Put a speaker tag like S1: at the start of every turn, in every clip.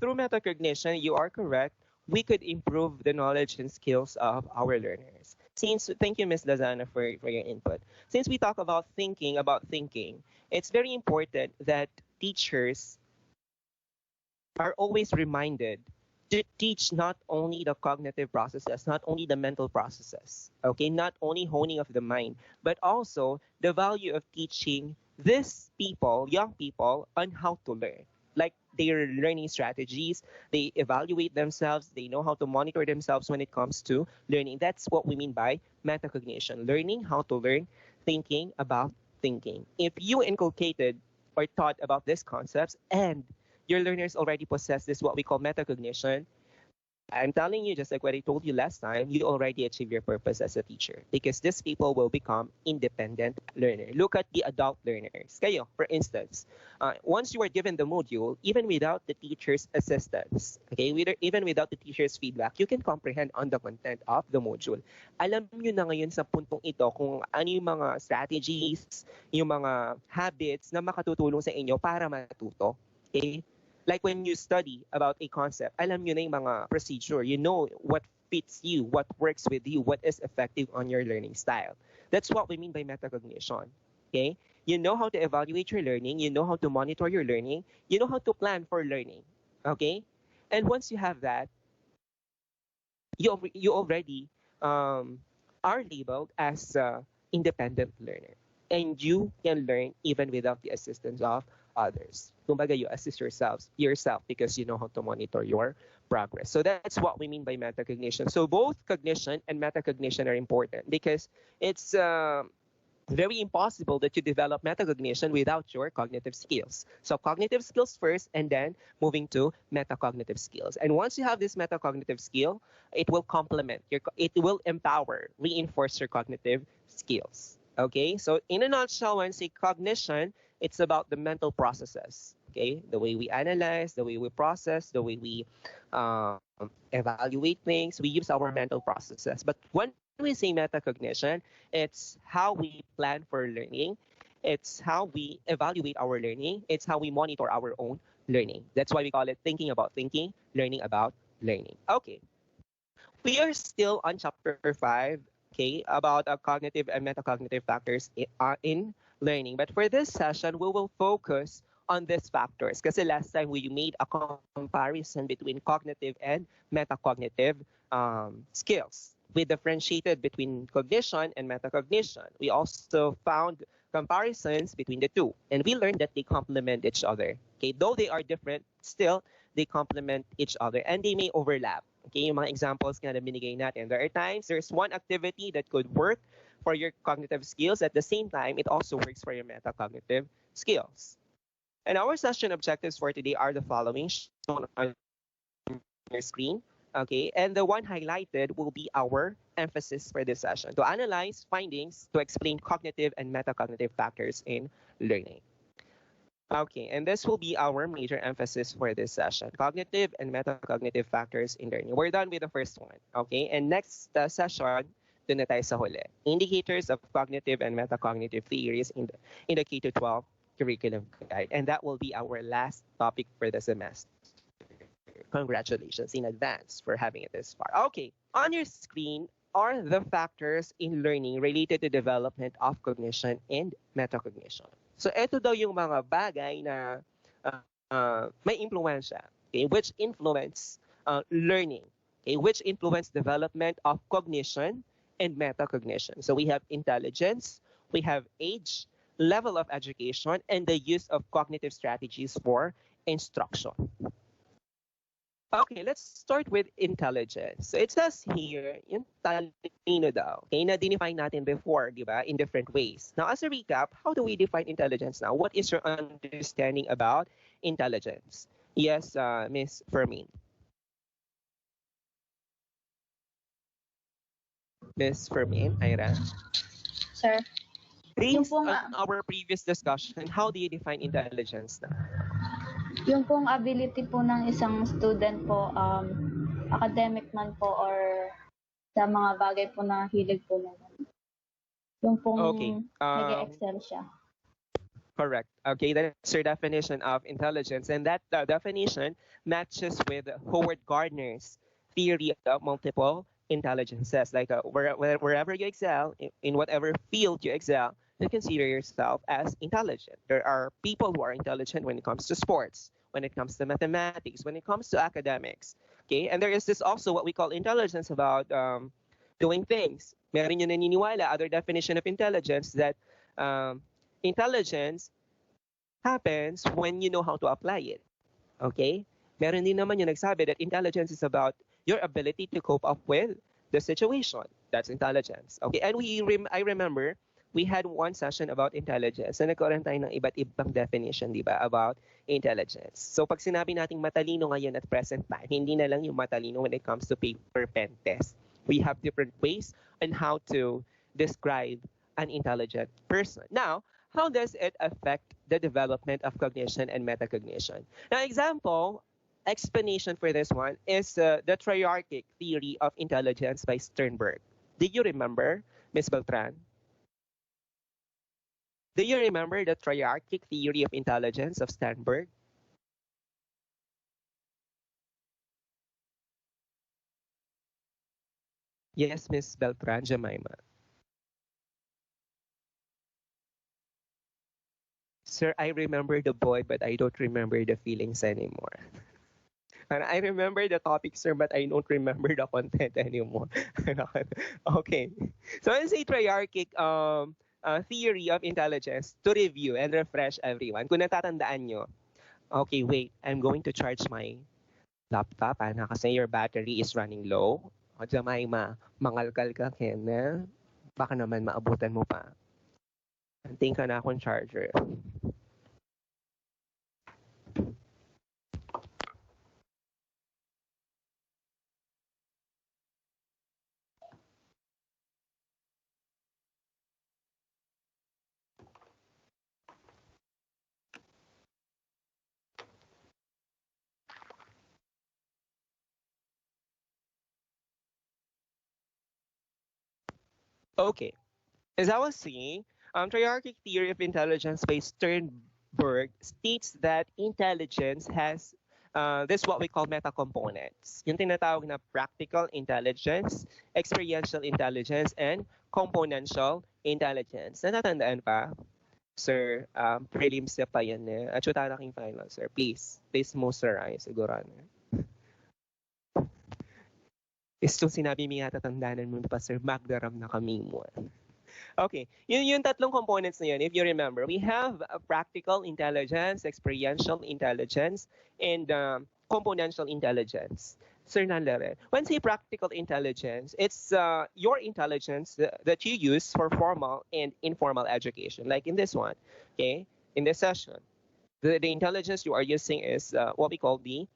S1: through metacognition, you are correct, we could improve the knowledge and skills of our learners. Thank you, Ms. Lazana, for your input. Since we talk about thinking, it's very important that teachers are always reminded to teach not only the cognitive processes, not only the mental processes, okay, not only honing of the mind, but also the value of teaching these people, young people, on how to learn. Like their learning strategies, they evaluate themselves, they know how to monitor themselves when it comes to learning. That's what we mean by metacognition, learning how to learn, thinking about thinking. If you inculcated or taught about these concepts and your learners already possess this, what we call metacognition, I'm telling you, just like what I told you last time, you already achieve your purpose as a teacher because these people will become independent learner. Look at the adult learners. Kayo, for instance, once you are given the module, even without the teacher's assistance, okay, even without the teacher's feedback, you can comprehend on the content of the module. Alam nyo na ngayon sa puntong ito kung ano yung mga strategies, yung mga habits na makatutulong sa inyo para matuto. Okay? Like when you study about a concept, alam nyo na yung mga procedure. You know what fits you, what works with you, what is effective on your learning style. That's what we mean by metacognition. Okay? You know how to evaluate your learning. You know how to monitor your learning. You know how to plan for learning. Okay? And once you have that, you already are labeled as independent learner. And you can learn even without the assistance of others. Kumbaga, you assist yourself because you know how to monitor your progress. So that's what we mean by metacognition. So both cognition and metacognition are important because it's very impossible that you develop metacognition without your cognitive skills. So cognitive skills first, and then moving to metacognitive skills. And once you have this metacognitive skill, it will complement it will empower, reinforce your cognitive skills. Okay, so in a nutshell, when I say cognition, it's about the mental processes. Okay, the way we analyze, the way we process, the way we evaluate things. We use our mental processes. But when we say metacognition, it's how we plan for learning. It's how we evaluate our learning. It's how we monitor our own learning. That's why we call it thinking about thinking, learning about learning. Okay, we are still on chapter 5. Okay, about cognitive and metacognitive factors in learning. But for this session, we will focus on these factors. Because last time we made a comparison between cognitive and metacognitive skills. We differentiated between cognition and metacognition. We also found comparisons between the two. And we learned that they complement each other. Okay, though they are different, still they complement each other and they may overlap. Okay, yung mga examples nga na binigay natin. There are times there's one activity that could work for your cognitive skills. At the same time, it also works for your metacognitive skills. And our session objectives for today are the following, shown on your screen. Okay, and the one highlighted will be our emphasis for this session, to analyze findings to explain cognitive and metacognitive factors in learning. Okay, and this will be our major emphasis for this session, cognitive and metacognitive factors in learning. We're done with the first one, okay? And next session, dun na tayo sa huli. Indicators of cognitive and metacognitive theories in the K-12 curriculum guide. And that will be our last topic for the semester. Congratulations in advance for having it this far. Okay, on your screen are the factors in learning related to development of cognition and metacognition. So ito daw yung mga bagay na may impluwensya, okay, which influence learning, okay, which influence development of cognition and metacognition. So we have intelligence, we have age, level of education, and the use of cognitive strategies for instruction. Okay, let's start with intelligence. So it says here, yung talino daw. Okay, na-define natin before, di ba, in different ways. Now, as a recap, how do we define intelligence now? What is your understanding about intelligence? Yes, Miss Fermin. Miss Fermin, Ira.
S2: Sir.
S1: Based on our previous discussion, how do you define intelligence now?
S2: Yung pong ability po ng isang student po, academic man po or sa mga bagay po na hilig po naman. Yung pong nag-excel siya.
S1: Correct. Okay, that's your definition of intelligence, and that definition matches with Howard Gardner's theory of multiple intelligences. Like wherever you excel, in whatever field you excel, you consider yourself as intelligent. There are people who are intelligent when it comes to sports, when it comes to mathematics, when it comes to academics. Okay, and there is this also what we call intelligence about doing things. Meron yung naniniwala, other definition of intelligence that um, intelligence happens when you know how to apply it. Okay? Meron din naman yung nagsabi that intelligence is about your ability to cope up with the situation. That's intelligence. Okay? And I remember we had one session about intelligence na nagkaroon tayo ng iba't ibang definition, di ba, about intelligence. So pag sinabi nating matalino ngayon at present time, hindi na lang yung matalino when it comes to paper pen test. We have different ways on how to describe an intelligent person. Now, how does it affect the development of cognition and metacognition? Now, explanation for this one is the triarchic theory of intelligence by Sternberg. Did you remember, Ms. Beltran? Do you remember the triarchic theory of intelligence of Sternberg? Yes, Ms. Beltran, Jemima. Sir, I remember the boy, but I don't remember the feelings anymore. And I remember the topic, sir, but I don't remember the content anymore. Okay. So it's a triarchic theory of intelligence to review and refresh everyone. Kung natatandaan nyo, okay, wait, I'm going to charge my laptop kasi your battery is running low. O Jemima, mangalkal ka, Ken. Baka naman maabutan mo pa. Anting ka na akong charger. Okay. As I was saying, triarchic theory of intelligence by Sternberg states that intelligence has this what we call metacomponents. Yung tinatawag na practical intelligence, experiential intelligence, and componential intelligence. Natatandaan pa? Sir, prelims na pa yan eh. At yung tanaking final, sir. Please. Please moisturize. Siguro na. Is itong sinabi mo yata tandanan mo pa, sir, magdaram na kami mo. Okay, yung tatlong components na yun, if you remember, we have practical intelligence, experiential intelligence, and componential intelligence. Sir Nandere, when say practical intelligence, it's your intelligence that you use for formal and informal education, like in this one, okay, in this session. The intelligence you are using is what we call the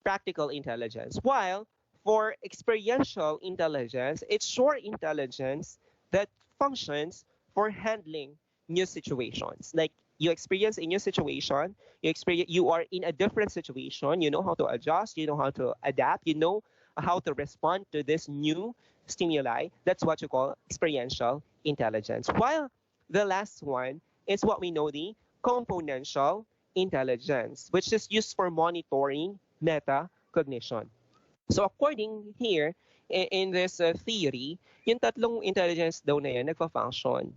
S1: practical intelligence, while for experiential intelligence, it's your intelligence that functions for handling new situations. Like you experience a new situation, you are in a different situation, you know how to adjust, you know how to adapt, you know how to respond to this new stimuli. That's what you call experiential intelligence. While the last one is what we know the componential intelligence, which is used for monitoring metacognition. So according here, in this theory, yung tatlong intelligence daw na yan nagfa-function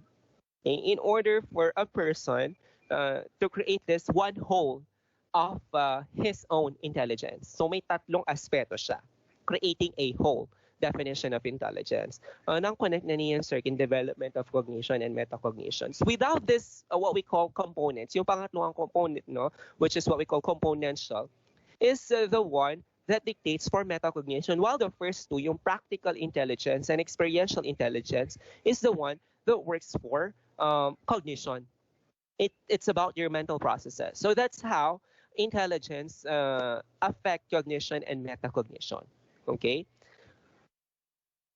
S1: in order for a person to create this one whole of his own intelligence. So may tatlong aspeto siya, creating a whole definition of intelligence. Nang connect na niyan, sir, in development of cognition and metacognitions. Without this, what we call components, yung pangatlong component, no, which is what we call componential, is the one that dictates for metacognition, while the first two, yung practical intelligence and experiential intelligence, is the one that works for cognition. It's about your mental processes. So that's how intelligence affect cognition and metacognition. Okay?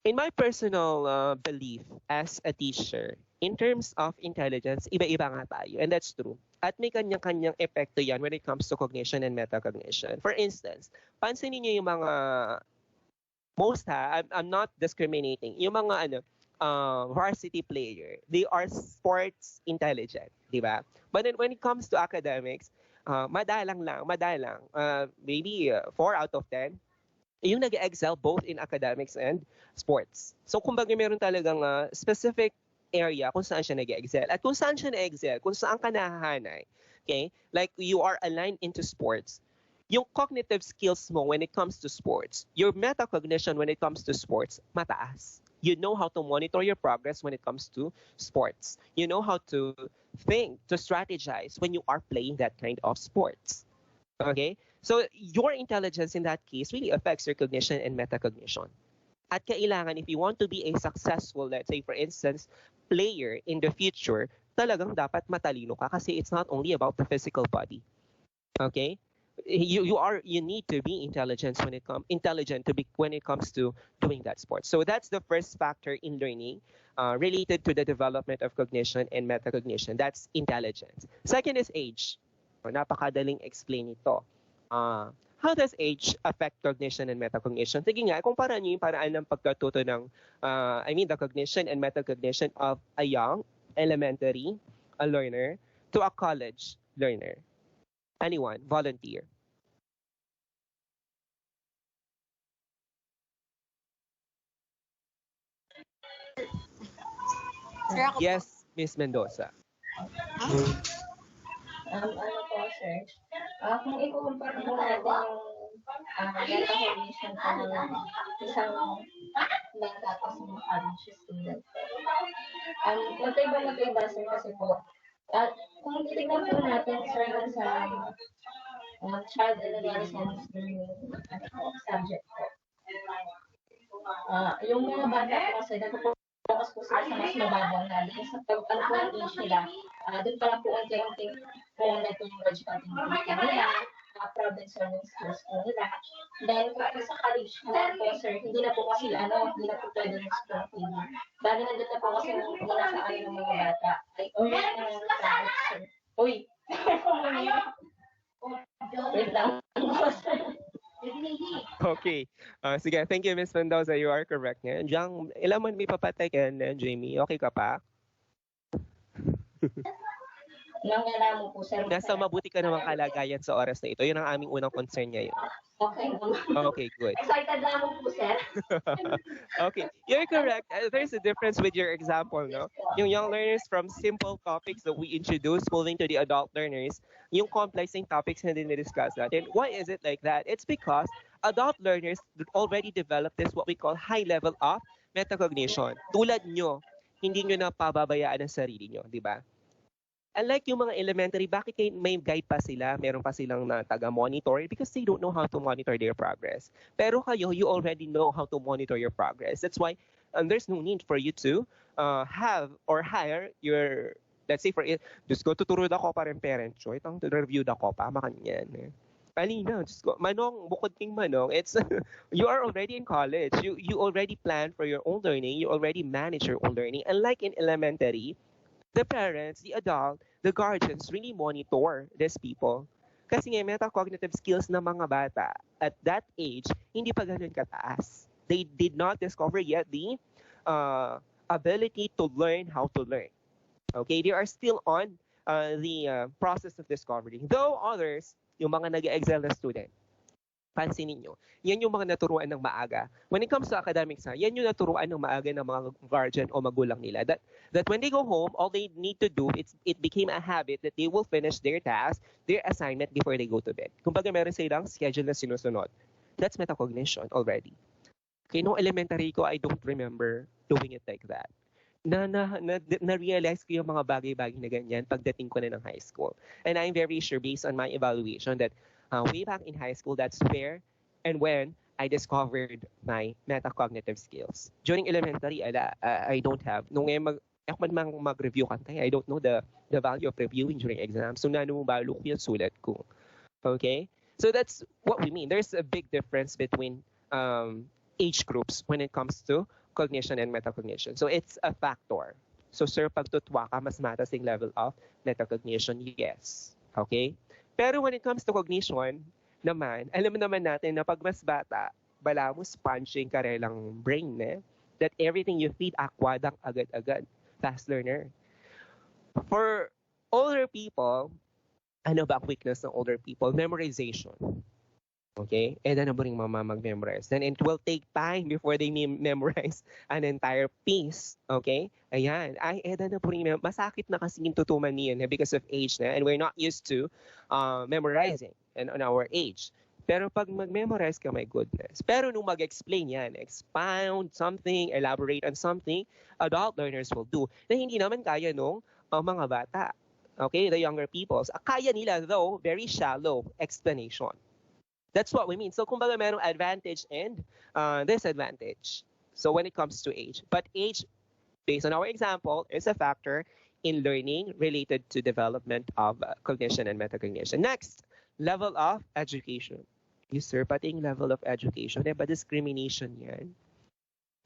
S1: In my personal belief as a teacher, in terms of intelligence, iba-iba nga tayo. And that's true. At may kanyang-kanyang epekto yan when it comes to cognition and metacognition. For instance, pansinin niyo yung mga, I'm not discriminating, yung mga varsity player. They are sports intelligent, di ba? But then when it comes to academics, madalang. Maybe 4 out of 10. Yung nag-excel both in academics and sports. So kumbaga meron talagang specific area kung saan siya nag-excel. At kung saan siya nag-excel, kung saan ka nahahanay, okay? Like you are aligned into sports. Yung cognitive skills mo when it comes to sports, your metacognition when it comes to sports, mataas. You know how to monitor your progress when it comes to sports. You know how to think, to strategize when you are playing that kind of sports. Okay? So your intelligence in that case really affects your cognition and metacognition. At kailangan, if you want to be a successful, let's say for instance, player in the future, talagang dapat matalino ka kasi it's not only about the physical body. Okay? You need to be intelligent when it comes to doing that sport. So that's the first factor in learning related to the development of cognition and metacognition. That's intelligence. Second is age. Napakadaling explain ito. How does age affect cognition and metacognition? Sige nga, kumpara niyo yung paraan ng pagkatuto ng, the cognition and metacognition of a young, elementary, a learner, to a college learner. Anyone? Volunteer. Yes, Miss Mendoza.
S2: Ano po, sir? Kung ikukumpara mo natin yung metacognition po ng isang tapos ng college student. Magkaiba, sir, kasi po, kung titignan po natin, sir, sa child and adolescent subject po, yung mga bata po kasi nagpo-focus po sila sa mas mababang na dahil sa pag-ano po ng age nila, doon pa lang po unti-unti po methodological thinking nila, problem solving skills po nila. Then kung sa college naman po, sir, hindi na po kasi hindi na po pwede ng strong feeling. Bali nandun na po kasi nasa ng mga bata. Ay, sir. Uy! Wait lang.
S1: Okay. Sige, thank you, Miss Mendoza. You are correct. Diyan, ilan man may papatay ka na, Jamie? Okay ka pa?
S2: Nangyala mo po, sir.
S1: Nasa mabuti ka namang kalagayan sa oras na ito. Yun ang aming unang concern ngayon.
S2: Okay.
S1: Okay, good.
S2: Excited na mo po, sir.
S1: Okay, you're correct. There's a difference with your example, no? Yung young learners from simple topics that we introduce moving to the adult learners, yung complex topics na dinidiscuss natin. Why is it like that? It's because adult learners already developed this what we call high level of metacognition. Tulad nyo, hindi nyo na pababayaan ang sarili nyo, di ba? Unlike yung mga elementary, bakit may guide pa sila? Meron pa silang na taga-monitor because they don't know how to monitor their progress. Pero kayo, you already know how to monitor your progress. That's why there's no need for you to have or hire your, let's say for it, just go tuturo ako parang parent choice, itong review ako pa, makanyan. Alina, just go. Manong, bukod ting manong, it's, you are already in college. You already plan for your own learning. You already manage your own learning. Unlike in elementary, the parents, the adult, the guardians really monitor these people. Kasi nga, metacognitive skills ng mga bata at that age, hindi pa ganun kataas. They did not discover yet the ability to learn how to learn. Okay, they are still on the process of discovering. Though others, yung mga nag-excel na student, pansinin nyo, yan yung mga naturuan ng maaga. When it comes to academics, yan yung naturuan ng maaga ng mga guardian o magulang nila. That when they go home, all they need to do, it became a habit that they will finish their task, their assignment before they go to bed. Kumbaga meron silang schedule na sinusunod. That's metacognition already. Okay, no elementary ko, I don't remember doing it like that. Na-realize ko yung mga bagay-bagay na ganyan pagdating ko na ng high school. And I'm very sure based on my evaluation that way back in high school, that's where and when I discovered my metacognitive skills. During elementary, I don't have. Nung ako man mag-review kantay, I don't know the value of reviewing during exams. So nanumabalo ko yung sulat ko. Okay? So that's what we mean. There's a big difference between age groups when it comes to cognition and metacognition. So it's a factor. So sir, pag tutwa ka, mas mataas yung level of metacognition, yes. Okay? Pero when it comes to cognition naman, alam naman natin na pag mas bata, bala mo sponge yung karelang brain, that everything you feed aquadak agad-agad. Fast learner. For older people, ano ba ang weakness ng older people? Memorization. Okay? And ano ba rin mag-memorize? Then it will take time before they memorize an entire piece. Okay? Ayan. Ay, na po rin. Masakit na kasi yung tutuman niyan because of age na. And we're not used to memorizing and on our age. Pero pag mag-memorize ka, my goodness. Pero nung mag-explain yan, expound something, elaborate on something, adult learners will do. Na hindi naman kaya nung mga bata. Okay? The younger peoples. Kaya nila though, very shallow explanation. That's what we mean. So, kumbaga, merong advantage and disadvantage. So, when it comes to age. But age, based on our example, is a factor in learning related to development of cognition and metacognition. Next, level of education. Yes, sir, pating level of education. Ba discrimination yan?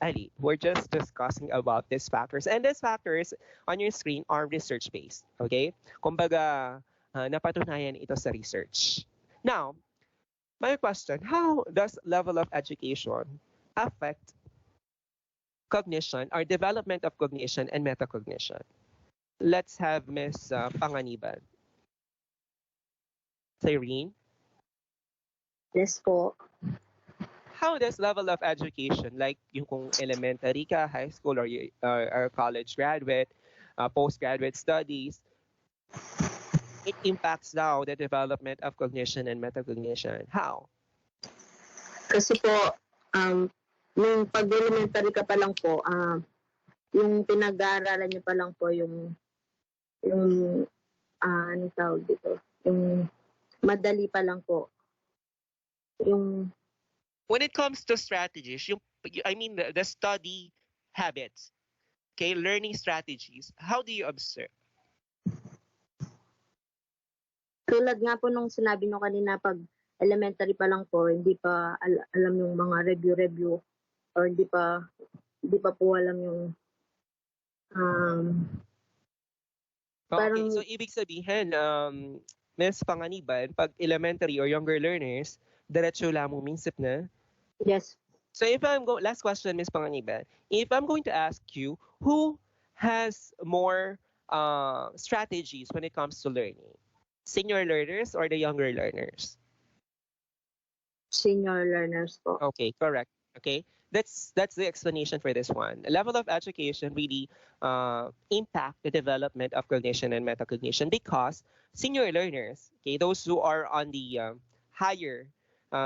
S1: Ali, we're just discussing about these factors. And these factors on your screen are research-based. Okay? Kumbaga, napatunayan ito sa research. Now, my question, how does level of education affect cognition or development of cognition and metacognition? Let's have Ms. Panganiban. Cyrene?
S3: Yes po.
S1: How does level of education, like yung kung elementary ka, high school, or college graduate, postgraduate studies, it impacts now the development of cognition and metacognition? How?
S3: Kasi po, nung pag-elementary ka pa lang po, yung pinag-aaralan niyo pa lang po ano tawag dito, yung madali pa lang po.
S1: When it comes to strategies, the study habits, okay, learning strategies, how do you observe?
S3: Tulad nga po nung sinabi nyo kanina, pag elementary pa lang po, hindi pa alam yung mga review, or hindi pa po alam yung
S1: okay, so ibig sabihin, Ms. Panganiban, pag elementary or younger learners, diretso lamang minsip na?
S3: Yes.
S1: So last question, Ms. Panganiban, if I'm going to ask you, who has more strategies when it comes to learning? Senior learners or the younger learners?
S3: Senior learners po.
S1: Okay, correct. Okay, that's the explanation for this one. The level of education really impact the development of cognition and metacognition because senior learners, okay, those who are on the higher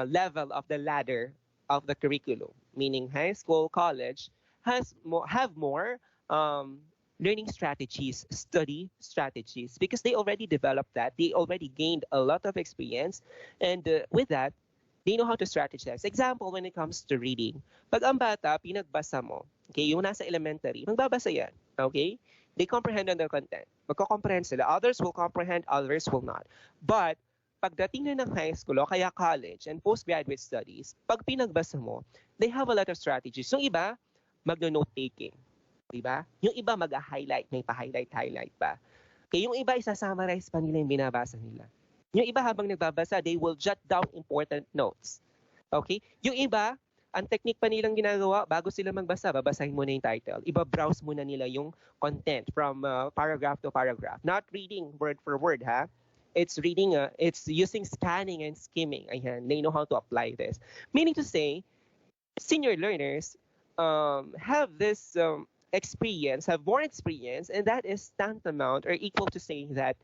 S1: level of the ladder of the curriculum, meaning high school, college, have more learning strategies, study strategies, because they already developed that. They already gained a lot of experience. And with that, they know how to strategize. Example, when it comes to reading. Pag ang bata, pinagbasa mo, okay, yung nasa elementary, magbabasa yan, okay? They comprehend on the content. Magko-comprehend sila. Others will comprehend, others will not. But, pagdating na ng high school o kaya college and postgraduate studies, pag pinagbasa mo, they have a lot of strategies. Yung iba, magno-note-taking. Diba? Yung iba mag-highlight, may pa-highlight pa. Okay, yung iba isa-summarize pa nila yung binabasa nila. Yung iba habang nagbabasa, they will jot down important notes. Okay? Yung iba, ang technique pa nilang ginagawa, bago sila magbasa, babasahin muna yung title. Iba-browse muna nila yung content from paragraph to paragraph. Not reading word for word, ha? It's reading, it's using scanning and skimming. Ayan, they know how to apply this. Meaning to say, senior learners have this have more experience, and that is tantamount or equal to saying that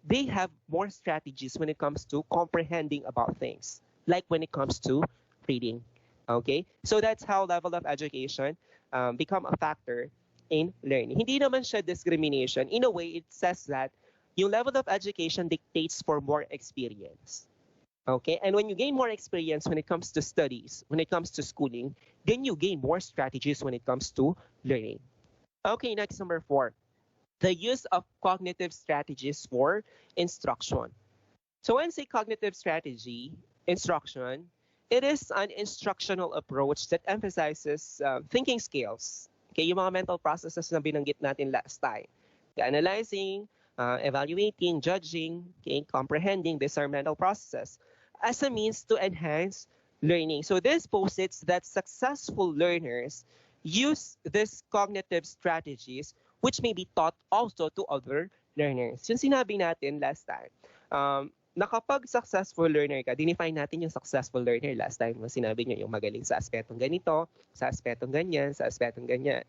S1: they have more strategies when it comes to comprehending about things, like when it comes to reading. Okay, so that's how level of education become a factor in learning. Hindi naman siya discrimination. In a way, it says that yung level of education dictates for more experience. Okay, and when you gain more experience when it comes to studies, when it comes to schooling, then you gain more strategies when it comes to learning. Okay, next, number 4. The use of cognitive strategies for instruction. So when I say cognitive strategy, instruction, it is an instructional approach that emphasizes thinking skills. Okay, yung mga mental processes na binanggit natin last time. The analyzing, evaluating, judging, okay, comprehending, these are mental processes as a means to enhance learning. So this posits that successful learners use these cognitive strategies which may be taught also to other learners. Yung sinabi natin last time, na kapag successful learner ka, dinefine natin yung successful learner last time. Sinabi nyo yung magaling sa aspetong ganito, sa aspetong ganyan, sa aspetong ganyan.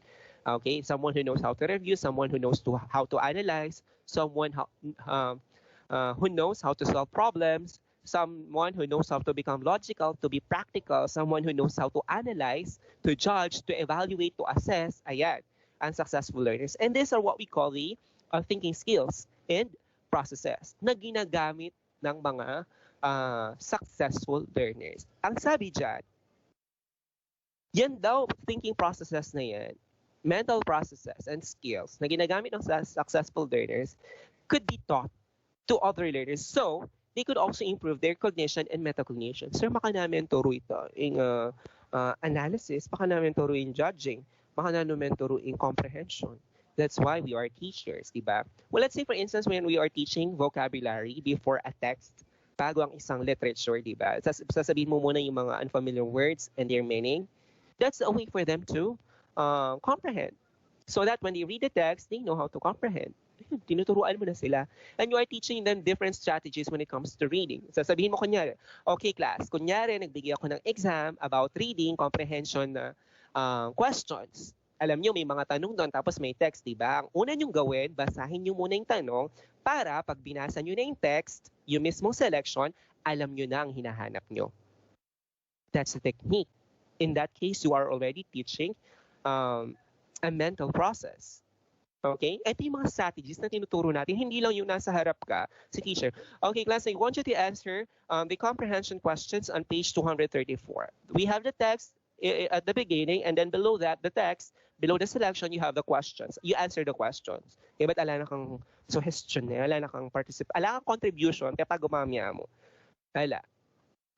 S1: Okay, someone who knows how to review, someone who knows how to analyze, someone who knows how to solve problems, someone who knows how to become logical, to be practical, someone who knows how to analyze, to judge, to evaluate, to assess. Ayan, ang successful learners. And these are what we call the thinking skills and processes na ginagamit ng mga successful learners. Ang sabi dyan, yan daw thinking processes na yan, mental processes and skills na ginagamit ng successful learners could be taught to other learners. So, they could also improve their cognition and metacognition. Sir, baka namin turo ito in analysis, baka namin turo in judging, baka namin turo in comprehension. That's why we are teachers, diba? Well, let's say for instance, when we are teaching vocabulary before a text, bago ang isang literature, diba? Sasabihin mo muna yung mga unfamiliar words and their meaning. That's a way for them to comprehend. So that when they read the text, they know how to comprehend. Tinuturuan mo na sila. And you are teaching them different strategies when it comes to reading. Sasabihin mo kunyari, okay class, kunyari nagbigay ako ng exam about reading comprehension na questions. Alam nyo, may mga tanong doon tapos may text, diba? Ang una nyong gawin, basahin nyo muna yung tanong para pag binasa nyo na yung text, yung mismong selection, alam nyo na ang hinahanap nyo. That's the technique. In that case, you are already teaching a mental process. Okay? Ito yung mga strategies na tinuturo natin. Hindi lang yung nasa harap ka, si teacher. Okay, class, I want you to answer the comprehension questions on page 234. We have the text at the beginning, and then below that, the text, below the selection, you have the questions. You answer the questions. Okay, but ala na kang suggestion, ala na kang ala kang contribution kapag gumamya mo. Ala.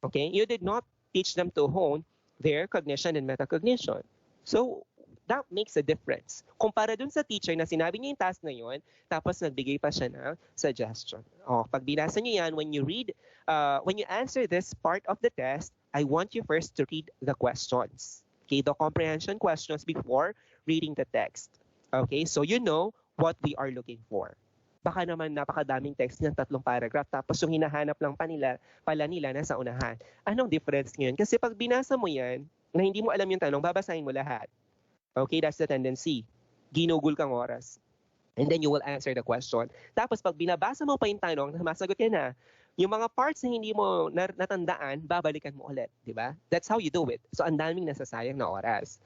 S1: Okay? You did not teach them to hone their cognition and metacognition. So, that makes a difference. Kumpara dun sa teacher na sinabi niya yung task na yun, tapos nagbigay pa siya ng suggestion. Pag binasa niyo yan, when you answer this part of the test, I want you first to read the questions. Okay, the comprehension questions before reading the text. Okay, so you know what we are looking for. Baka naman napakadaming text ng 3 paragraph, tapos yung hinahanap lang pala nila nasa unahan. Anong difference ngayon? Kasi pag binasa mo yan, na hindi mo alam yung tanong, babasahin mo lahat. Okay, that's the tendency. Ginugol kang oras. And then you will answer the question. Tapos pag binabasa mo pa yung tanong, masagot ka na. Yung mga parts na hindi mo natandaan, babalikan mo ulit. Diba? That's how you do it. So ang daming nasasayang na oras.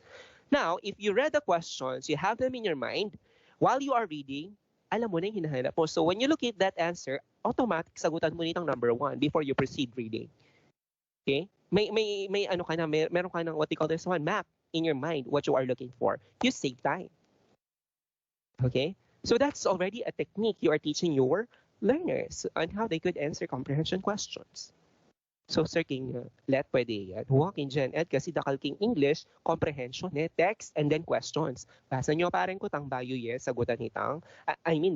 S1: Now, if you read the questions, you have them in your mind, while you are reading, alam mo na yung hinahanap mo. So when you look at that answer, automatic sagutan mo nitong number 1 before you proceed reading. Okay? May ano ka na, meron ka ng what they call this one, map in your mind what you are looking for. You save time. Okay? So that's already a technique you are teaching your learners on how they could answer comprehension questions. So, Sir King, let pwede yan. Huwag in Gen Ed kasi dakal King English, comprehension, text, and then questions. Basa nyo parang kutang bayo yes, sagutan nitang.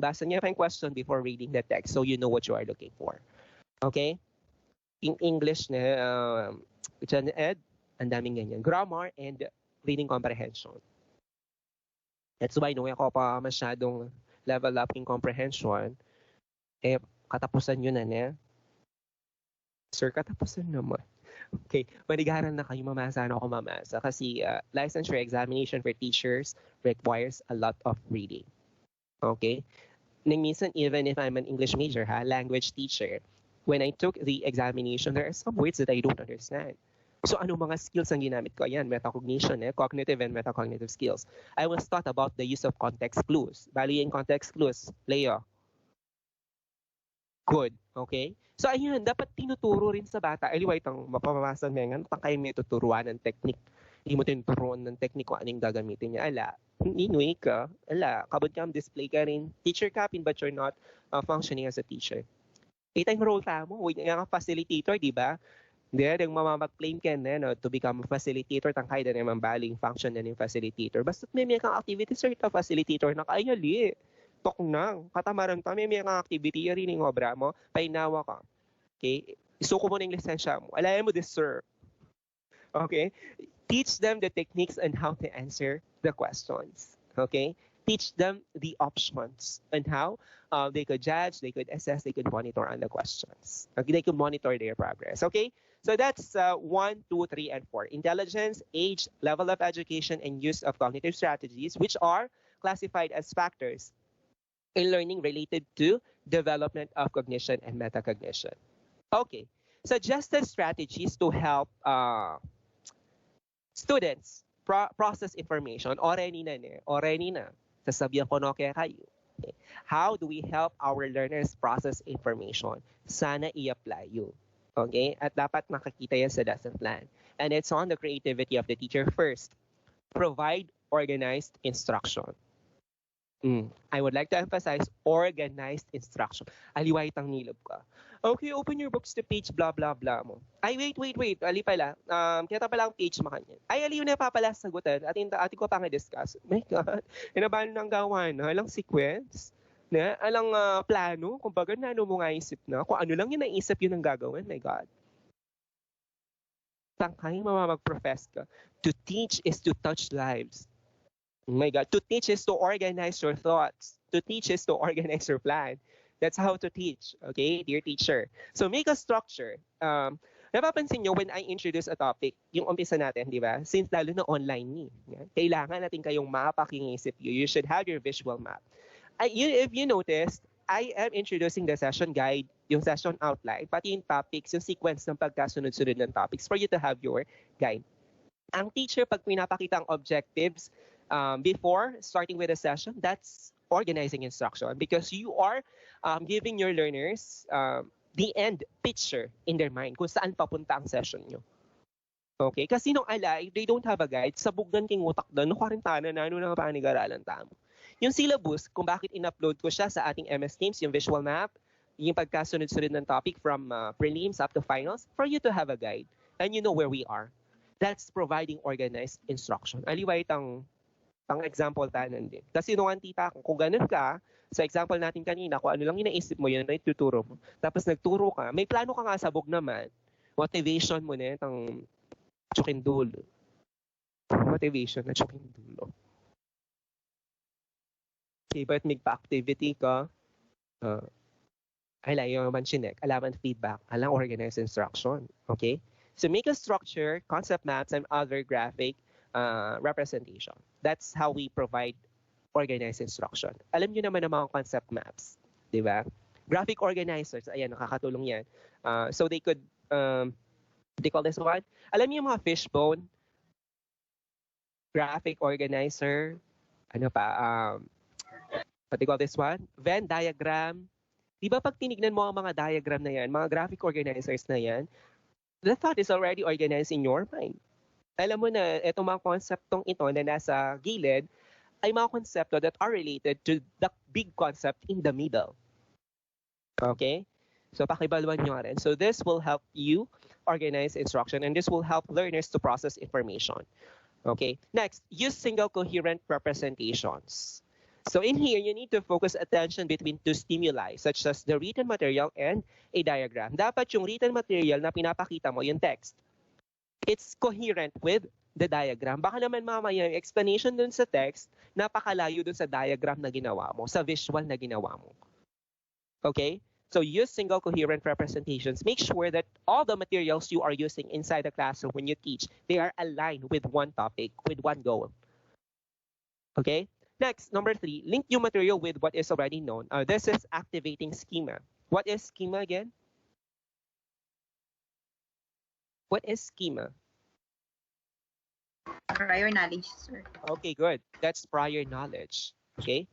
S1: Basa nyo parang question before reading the text so you know what you are looking for. Okay? In English, Gen Ed, ang daming ganyan. Grammar and reading comprehension. That's why nung ako pa masyadong level up in comprehension, katapusan yun na. Sir, katapusan naman. Okay, manigaran na kayo, mamasa na ako mamasa. Kasi licensure examination for teachers requires a lot of reading. Okay? Minsan, even if I'm an English major, language teacher, when I took the examination, there are some words that I don't understand. So ano mga skills ang ginamit ko? Ayan, metacognition, cognitive and metacognitive skills. I was taught about the use of context clues. Bali yung context clues, Leo. Good, okay? So ayun, dapat tinuturo rin sa bata. Anyway, itong mapamamasan mo yan, kayo may tuturuan ng technique. Hindi mo tinuturuan ng technique kung anong gagamitin niya. Ala, inuwi ka. Ala, kabod ka, display ka rin. Teacher ka, but you're not functioning as a teacher. Ito yung role mo. Huwag nga facilitator, di ba? Hindi, yung mamamag-claim ka na to become a facilitator, tangkay na naman baling function na yung facilitator. Basta may kang activity, sir, ito facilitator na kayali. Tok nang, katamaran to, may kang activity, yari ng obra mo, painawa ka. Okay? Isuko mo na yung lisensya mo. Alayan mo this, sir. Okay? Teach them the techniques and how to answer the questions. Okay? Teach them the options and how they could judge, they could assess, they could monitor on the questions. Okay? They could monitor their progress. Okay? So that's 1, 2, 3, and 4. Intelligence, age, level of education, and use of cognitive strategies, which are classified as factors in learning related to development of cognition and metacognition. Okay. Suggested strategies to help students process information. Already na. Sasabihan ko no kaya kayo. Okay. How do we help our learners process information? Sana i-apply yun. Okay? At dapat makakita yan sa lesson plan. And it's on the creativity of the teacher first. Provide organized instruction. I would like to emphasize organized instruction. Aliwait ang nilab ka. Okay, open your books to page blah blah blah mo. Ay, wait. Ali pala. Kaya pala ang page makanyan. Ay, aliw na papala sagutan. Atin ko pa nga discuss. My God. Inabahan ng gawan. Alang sequence. Na, alang plano. Kung baga na ano mo nga isip na. Kung ano lang yung naisip yun ang gagawin. My God. Tangkay mamamag-profess ka. To teach is to touch lives. Oh my God. To teach is to organize your thoughts. To teach is to organize your plan. That's how to teach, okay, dear teacher. So make a structure. Napapansin nyo when I introduce a topic, yung umpisa natin, di ba? Since lalo na online ni, kailangan natin kayong mapakingisip you. You should have your visual map. If you noticed, I am introducing the session guide, yung session outline, pati yung topics, yung sequence ng pagkasunod-sunod ng topics for you to have your guide. Ang teacher, pag pinapakita ang objectives before starting with a session, that's organizing instruction because you are giving your learners the end picture in their mind kung saan papunta ang session nyo. Okay? Kasi nung alay, they don't have a guide. Sabugdan king utak doon, no karintana na, ano na panigaralan tamo. Yung syllabus, kung bakit in-upload ko siya sa ating MS Teams, yung visual map, yung pagkasunod-sunod ng topic from prelims up to finals, for you to have a guide and you know where we are. That's providing organized instruction. Aliwait ang pang-example tanan din. Kasi nung tita, kung ganun ka, sa example natin kanina, kung ano lang yung naisip mo, yun na ituturo mo. Tapos nagturo ka, may plano ka nga sabog naman. Motivation mo na itang tsukindulo. Motivation na tsukindulo. Okay, but magpa-activity ka, yung manchinek, alaman feedback, alang organized instruction. Okay? So make a structure, concept maps, and other graphic representation. That's how we provide organized instruction. Alam niyo naman ang mga concept maps, di ba? Graphic organizers, ayan, nakakatulong yan. So they could, they call this one? Alam niyo yung mga fishbone? Graphic organizer, ano pa, what they call this one? Venn diagram. Di ba pag tinignan mo ang mga diagram na yan, mga graphic organizers na yan, the thought is already organized in your mind. Alam mo na itong mga konseptong ito na nasa gilid ay mga konsepto that are related to the big concept in the middle. Okay? So pakibaluan nyo rin. So this will help you organize instruction and this will help learners to process information. Okay? Next, use single coherent representations. So in here, you need to focus attention between two stimuli such as the written material and a diagram. Dapat yung written material na pinapakita mo, yung text, it's coherent with the diagram. Baka naman mamaya yung explanation dun sa text, napakalayo dun sa diagram na ginawa mo, sa visual na ginawa mo. Okay? So use single coherent representations. Make sure that all the materials you are using inside the classroom when you teach, they are aligned with one topic, with one goal. Okay? Next, number 3, link your material with what is already known. This is activating schema. What is schema again? What is schema?
S4: Prior knowledge, sir.
S1: Okay, good. That's prior knowledge. Okay?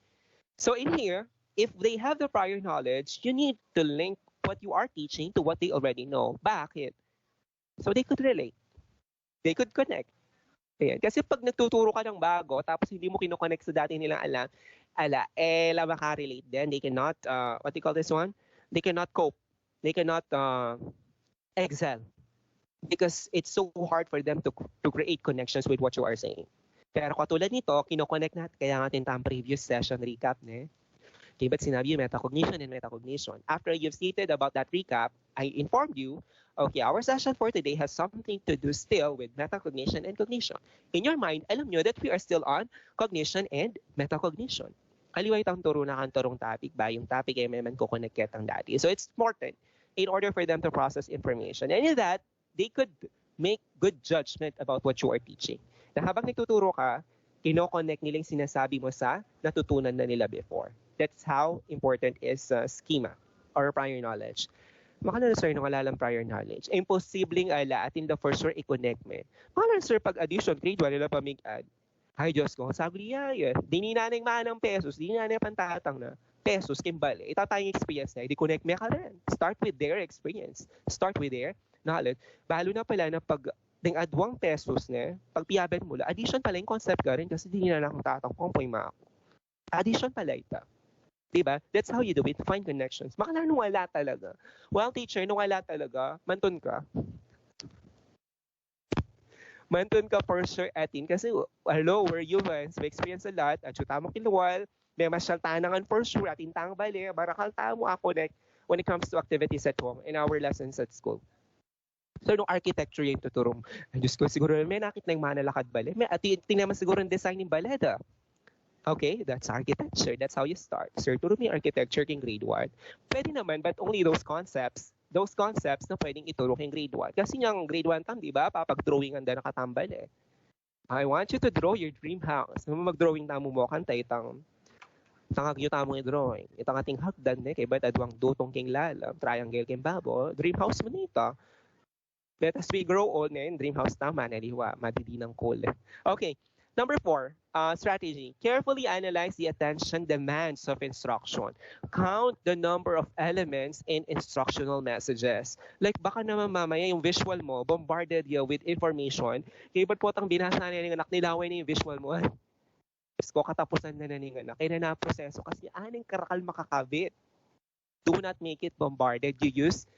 S1: So in here, if they have the prior knowledge, you need to link what you are teaching to what they already know. Bakit? So they could relate. They could connect. Ayan. Kasi pag nagtuturo ka ng bago, tapos hindi mo kinoconnect sa dati nilang alam, makarelate din. They cannot, what do you call this one? They cannot cope. They cannot excel. Because it's so hard for them to create connections with what you are saying. Pero katulad nito, kinoconnect natin, kaya natin ang previous session recap, Okay, but sinabi yung metacognition and metacognition. After you've stated about that recap, I informed you, okay, our session for today has something to do still with metacognition and cognition. In your mind, alam nyo that we are still on cognition and metacognition. Kaliway tang turo na kan turong topic ba? Yung topic ay may man kukonekit ang dati. So it's important in order for them to process information. And in that, they could make good judgment about what you are teaching. Na habang nagtuturo ka, kinoconnect nila yung sinasabi mo sa natutunan na nila before. That's how important is schema or prior knowledge. Makala sir, nung alalang prior knowledge, imposibleng ala at in the first year i-connect me. Makala sir, pag addition, grade 1 nila pamig-add. Ay, Diyos ko, sabi niya, di ninanay manang pesos, di ninanay pantatang na pesos, kimbali. Itatayang experience na, i-connect me ka rin. Start with their experience. Start with their knowledge. Balo na pala na pag ding adwang pesos na, pag piyaban mo la, addition pala yung concept ka rin kasi di ninanay akong tatang kung po yung mga ako. Addition pala ito. Diba? That's how you do it. Find connections. Makala nung wala talaga. Well, teacher, nung wala talaga, mantun ka. Mantun ka for sure atin. Kasi, hello, we're humans. We experience a lot. At yung tamang kiluwal, may masyal tanangan for sure. Atin tang bali. Barakal tamo ako when it comes to activities at home and our lessons at school. So, nung architecture yung tuturong, ay, Diyos ko, siguro may nakit na yung manalakad bali. May tingnan mo siguro yung design ng baleda. Okay, that's architecture. That's how you start. Sir, turo mo yung architecture king grade 1. Pwede naman, but only those concepts na pwedeng ituro king grade 1. Kasi yung grade 1 tam, di ba? Papag-drawing ang nakatambal eh. I want you to draw your dream house. Mag-drawing tamo mo kan itang tangag nyo tamong i-drawing. Itang ating hagdan eh, kaya ba't adwang dutong king lalam, triangle king babo, dream house mo nito. But as we grow old, dream house tama, naliwa, madidinang cool. Okay. Number 4, strategy. Carefully analyze the attention demands of instruction. Count the number of elements in instructional messages. Like baka naman mamaya yung visual mo, bombarded you with information. Kaya ba't po tang binasa na yung anak, nilaway na yung visual mo. Tapos ko katapusan na ng anak. Kaya na proseso kasi aning karakal makakabit. Do not make it bombarded. You use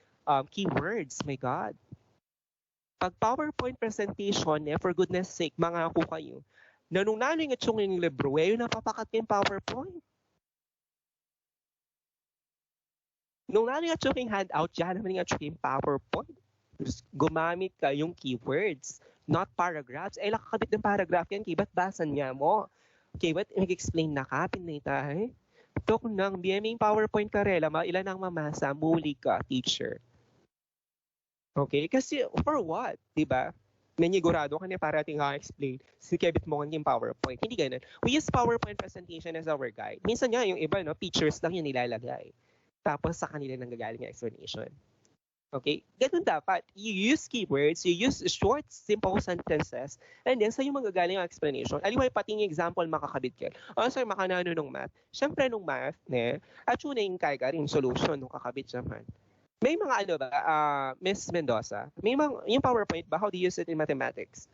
S1: keywords, my God. Pag PowerPoint presentation, for goodness sake, mangako kayo, na nung naling at yung libro, yung napapakat yung PowerPoint. Nung naling at yung handout, dyan naman yung PowerPoint. Gumamit ka yung keywords, not paragraphs. Eh, nakakabit ng paragraph yan, ba't basan niya mo? Ba't mag-explain na ka, pinitay? Tok nang, BMing PowerPoint ka rela, ilan ang mamasa, muli ka, teacher. Okay? Kasi, for what? Diba? Nanigurado ka na para ating explain. Sikebit mo yung PowerPoint. Hindi ganun. We use PowerPoint presentation as our guide. Minsan nga, yung iba, pictures lang yung nilalagay. Tapos sa kanila nanggagaling yung explanation. Okay? Ganun dapat. You use keywords, you use short, simple sentences, and then sa yung manggagaling yung explanation. Aliway, pati yung example makakabit ka. Sir, makanano nung math? Siyempre, nung math, at yun na yung kaya rin solution nung kakabit naman. May mga Miss Mendoza, may mga, yung PowerPoint ba, how do you use it in mathematics?